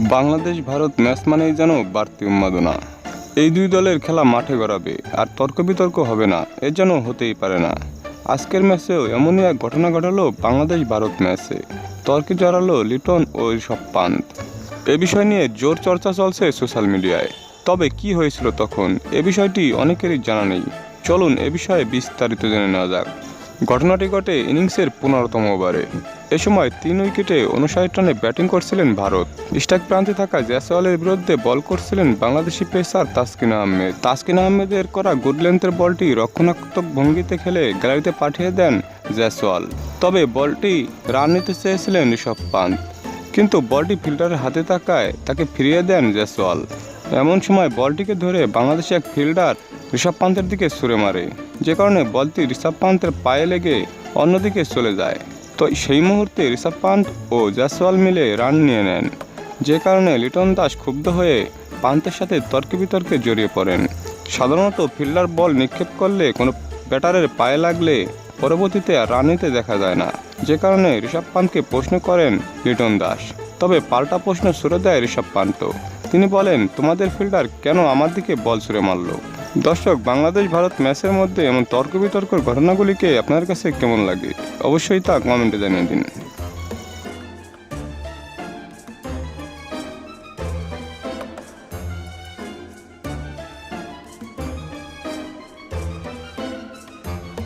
Bangladesh Bharat match মানেই যেন বাড়তি উন্মাদনা। এই দুই দলের খেলা মাঠে গড়াবে আর তর্ক বিতর্ক হবে না, এ যেন হতেই পারে না। আজকের ম্যাচেও এমনই এক ঘটনা ঘটালো বাংলাদেশ ভারত ম্যাচে। তর্কে জড়ালো লিটন ও ঋষভ পান্ত। এ বিষয় নিয়ে জোর চর্চা চলছে সোশ্যাল মিডিয়ায়। তবে কি হয়েছিল তখন, এ বিষয়টি অনেকেরই জানা নেই। চলুন এ বিষয়ে বিস্তারিত জেনে নেওয়া যাক। ঘটনাটি ঘটে ইনিংসের 15তম ওভারে। এ সময় 3 উইকেটে 59 রানে ব্যাটিং করছিলেন ভারত। স্ট্রাইক প্রান্তে থাকা জয়সওয়ালের বিরুদ্ধে বল করছিলেন বাংলাদেশি পেসার তাসকিন আহমেদ। তাসকিন আহমেদের করা গুড লেন্থের বলটি রক্ষণাত্মক ভঙ্গিতে খেলে গ্যালারিতে পাঠিয়ে দেন জয়সওয়াল। তবে বলটি রান নিতে চেয়েছিলেন ঋষভ পান্ত, কিন্তু বলটি ফিল্ডারের হাতে থাকায় তাকে ফিরিয়ে দেন জয়সওয়াল। এমন সময় বলটিকে ধরে বাংলাদেশি এক ফিল্ডার ঋষভ পান্তের দিকে ছুড়ে মারে, যে কারণে বলটি ঋষভ পান্তের পায়ে লেগে অন্যদিকে চলে যায়। তো সেই মুহূর্তে ঋষভ পান্ত ও জয়সওয়াল মিলে রান নিয়ে নেন, যে কারণে লিটন দাস ক্ষুব্ধ হয়ে পান্তের সাথে তর্কে বিতর্কে জড়িয়ে পড়েন। সাধারণত ফিল্ডার বল নিক্ষেপ করলে কোনো ব্যাটারের পায়ে লাগলে পরবর্তীতে রান নিতে দেখা যায় না, যে কারণে ঋষভ পান্তকে প্রশ্ন করেন লিটন দাস। তবে পাল্টা প্রশ্ন ছুড়ে দেয় ঋষভ পান্ত। তিনি বলেন, তোমাদের ফিল্ডার কেন আমার দিকে বল ছুড়ে মারল? দর্শক, বাংলাদেশ ভারত ম্যাচের মধ্যে এমন তর্ক বিতর্কের ঘটনাগুলিকে আপনার কাছে কেমন লাগে অবশ্যই তা কমেন্টে জানিয়ে দিন।